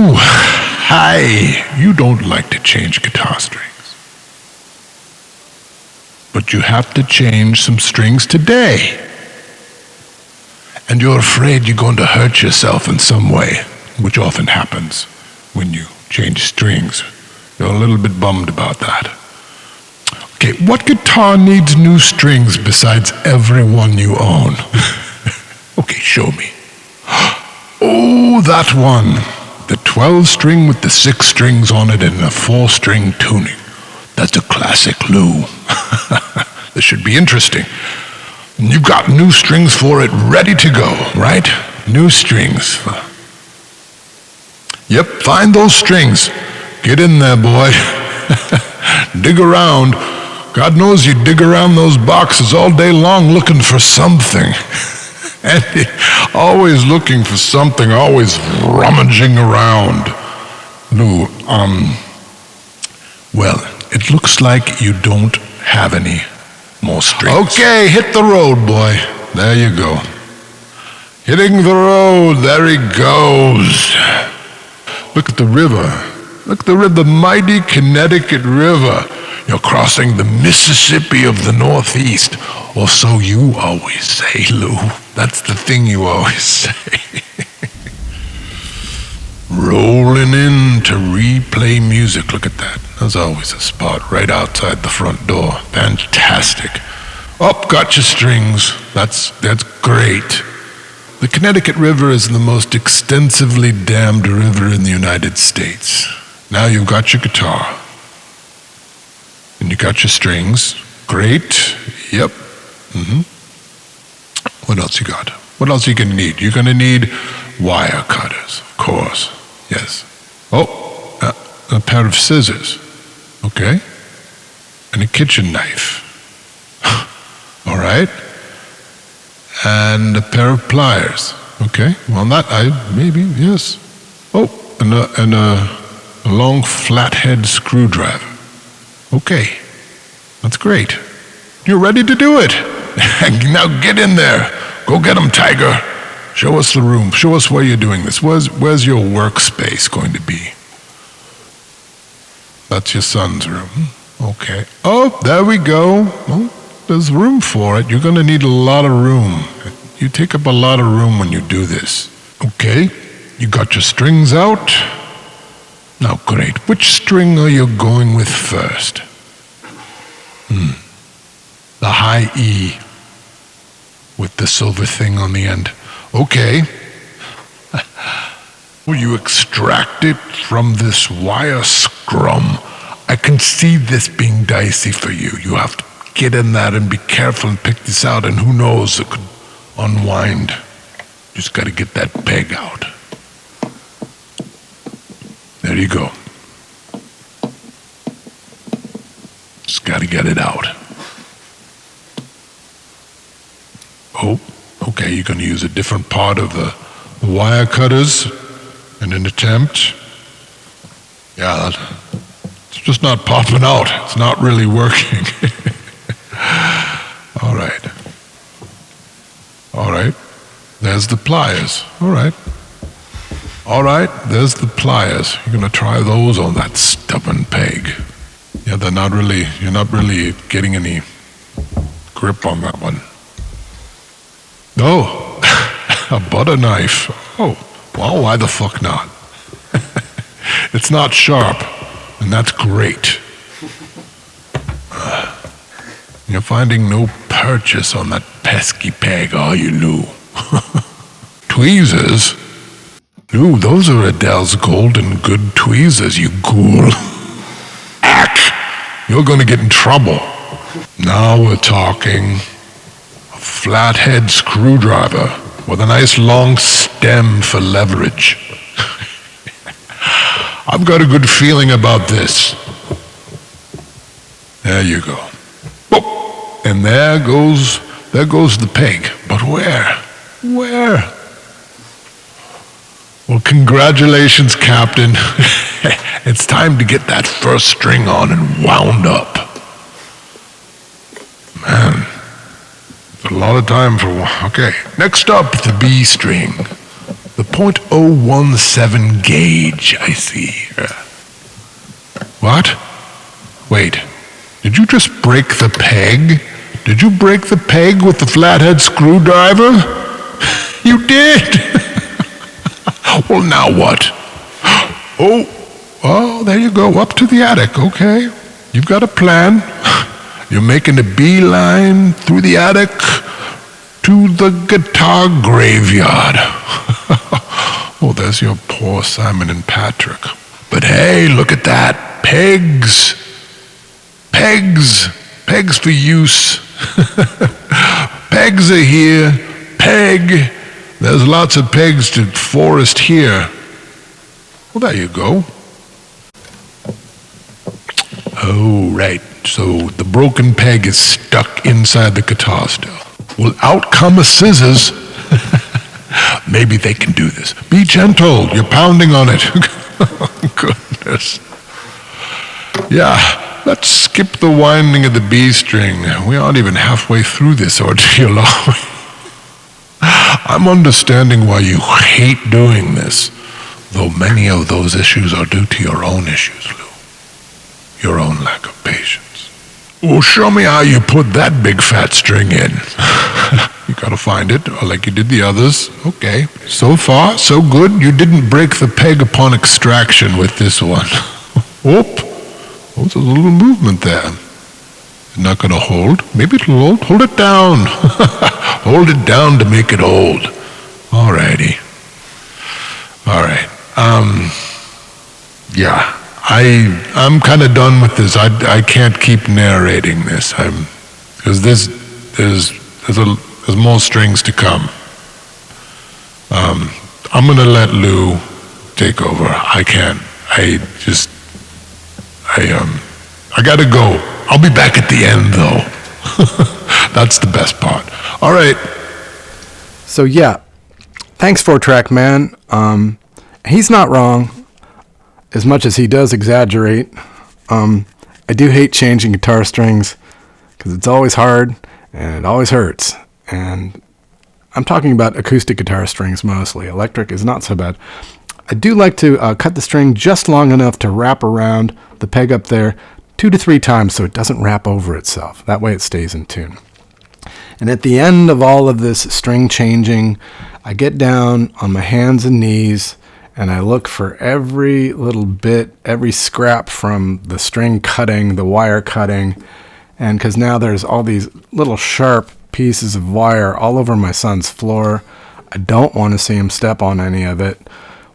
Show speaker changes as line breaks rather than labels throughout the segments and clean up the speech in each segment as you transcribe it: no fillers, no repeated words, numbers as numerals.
Ooh, hi. You don't like to change guitar strings. But you have to change some strings today. And you're afraid you're going to hurt yourself in some way, which often happens when you change strings. You're a little bit bummed about that. Okay, what guitar needs new strings besides every one you own? Okay, show me. Oh, that one. The 12-string with the 6 strings on it and a 4-string tuning. That's a classic, Lou. This should be interesting. And you've got new strings for it ready to go, right? New strings. Yep, find those strings. Get in there, boy. Dig around. God knows you dig around those boxes all day long looking for something. And always looking for something, always rummaging around. Lou, well, it looks like you don't have any more strings. Okay, hit the road, boy. There you go. Hitting the road, there he goes. Look at the river. Look at the river, the mighty Connecticut River. You're crossing the Mississippi of the Northeast. Or so you always say, Lou. That's the thing you always say. Rolling in to replay music. Look at that. There's always a spot right outside the front door. Fantastic. Oh, got your strings. That's great. The Connecticut River is the most extensively dammed river in the United States. Now you've got your guitar. And you got your strings. Great. Yep. What else you got? What else are you going to need? You're going to need wire cutters, of course. Yes. Oh, a pair of scissors. Okay. And a kitchen knife. All right. And a pair of pliers. Okay. Well, maybe, yes. Oh, and a long flathead screwdriver. Okay. That's great. You're ready to do it. Now get in there. Go get him, Tiger. Show us the room. Show us where you're doing this. Where's your workspace going to be? That's your son's room. Okay. Oh, there we go. Oh, there's room for it. You're going to need a lot of room. You take up a lot of room when you do this. Okay. You got your strings out. Now, great. Which string are you going with first? The high E with the silver thing on the end. Okay. Will you extract it from this wire scrum? I can see this being dicey for you. You have to get in that and be careful and pick this out, and who knows, it could unwind. Just got to get that peg out. There you go. Just got to get it out. Oh, okay, you're going to use a different part of the wire cutters in an attempt. Yeah, it's just not popping out. It's not really working. All right. All right. There's the pliers. All right. All right, there's the pliers. You're going to try those on that stubborn peg. Yeah, you're not really getting any grip on that one. Oh, a butter knife. Oh, well, why the fuck not? It's not sharp, and that's great. You're finding no purchase on that pesky peg, are you, Lou? Tweezers? Lou, those are Adele's golden good tweezers, you ghoul. Ack! You're gonna get in trouble. Now we're talking. Flathead screwdriver with a nice long stem for leverage. I've got a good feeling about this. There you go. Oh, and there goes the peg. But where? Where? Well, congratulations, Captain. It's time to get that first string on and wound up. Man. A lot of time for one. Okay, next up, the B string. The .017 gauge, I see. What? Wait, did you just break the peg? Did you break the peg with the flathead screwdriver? You did! Well, now what? Oh, there you go, up to the attic, okay. You've got a plan. You're making a beeline through the attic to the guitar graveyard. Oh, there's your poor Simon and Patrick. But hey, look at that. Pegs. Pegs. Pegs for use. Pegs are here. Peg. There's lots of pegs to forest here. Well, there you go. Oh, right. So the broken peg is stuck inside the guitar still. Well, out come the scissors. Maybe they can do this. Be gentle. You're pounding on it. Goodness. Yeah, let's skip the winding of the B string. We aren't even halfway through this ordeal, are we? I'm understanding why you hate doing this, though many of those issues are due to your own issues, Lou. Your own lack of patience. Well, show me how you put that big fat string in. You gotta find it, or like you did the others. Okay. So far, so good. You didn't break the peg upon extraction with this one. Whoop. Oh, there's a little movement there. Not gonna hold. Maybe it'll hold. Hold it down. Hold it down to make it hold. Alrighty. Alright. Yeah. I'm kind of done with this. I can't keep narrating this. Because there's more strings to come. I'm gonna let Lou take over. I can't. I gotta go. I'll be back at the end though. That's the best part. All right.
So yeah, thanks 4-Track Man. He's not wrong. As much as he does exaggerate, I do hate changing guitar strings because it's always hard and it always hurts. And I'm talking about acoustic guitar strings mostly. Electric is not so bad. I do like to cut the string just long enough to wrap around the peg up there 2 to 3 times so it doesn't wrap over itself. That way it stays in tune. And at the end of all of this string changing, I get down on my hands and knees and I look for every little bit, every scrap from the string cutting, the wire cutting, and because now there's all these little sharp pieces of wire all over my son's floor. I don't want to see him step on any of it.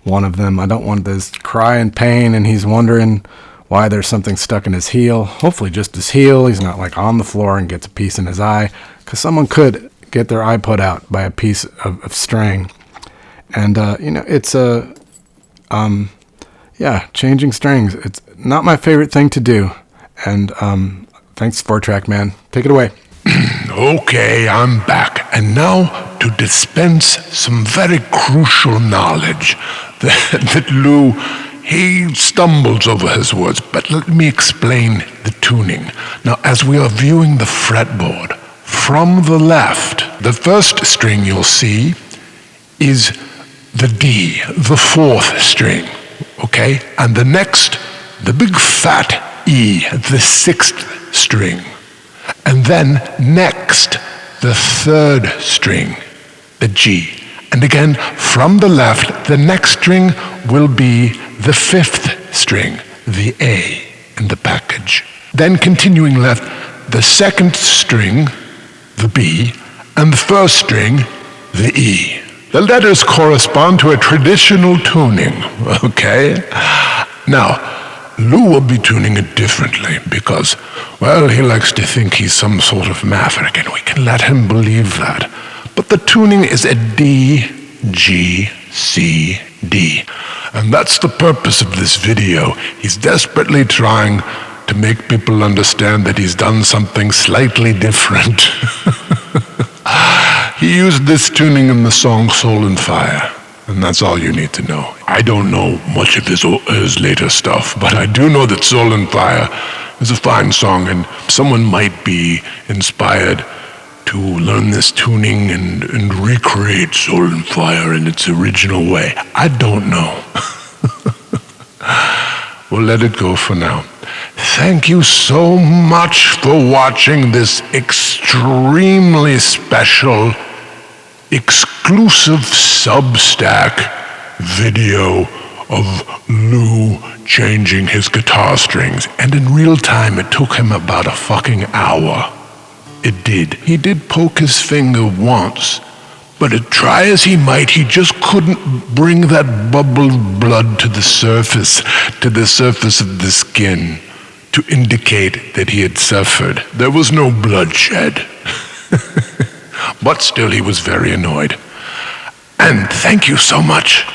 One of them, I don't want this cry in pain and he's wondering why there's something stuck in his heel. Hopefully just his heel. He's not like on the floor and gets a piece in his eye, because someone could get their eye put out by a piece of string. And, it's changing strings. It's not my favorite thing to do. And thanks, 4-Track Man. Take it away.
Okay, I'm back. And now to dispense some very crucial knowledge that Lou, he stumbles over his words. But let me explain the tuning. Now, as we are viewing the fretboard, from the left, the first string you'll see is the D, the 4th string, okay? And the next, the big fat E, the 6th string. And then next, the 3rd string, the G. And again, from the left, the next string will be the 5th string, the A in the package. Then continuing left, the 2nd string, the B, and the 1st string, the E. The letters correspond to a traditional tuning, okay? Now, Lou will be tuning it differently because, well, he likes to think he's some sort of maverick, and we can let him believe that. But the tuning is a D, G, C, D. And that's the purpose of this video. He's desperately trying to make people understand that he's done something slightly different. He used this tuning in the song Soul and Fire, and that's all you need to know. I don't know much of his later stuff, but I do know that Soul and Fire is a fine song, and someone might be inspired to learn this tuning and recreate Soul and Fire in its original way? I don't know. We'll let it go for now. Thank you so much for watching this extremely special, exclusive Substack video of Lou changing his guitar strings. And in real time, it took him about a fucking hour. It did. He did poke his finger once, but try as he might, he just couldn't bring that bubble of blood to the surface of the skin to indicate that he had suffered. There was no bloodshed. But still, he was very annoyed. And thank you so much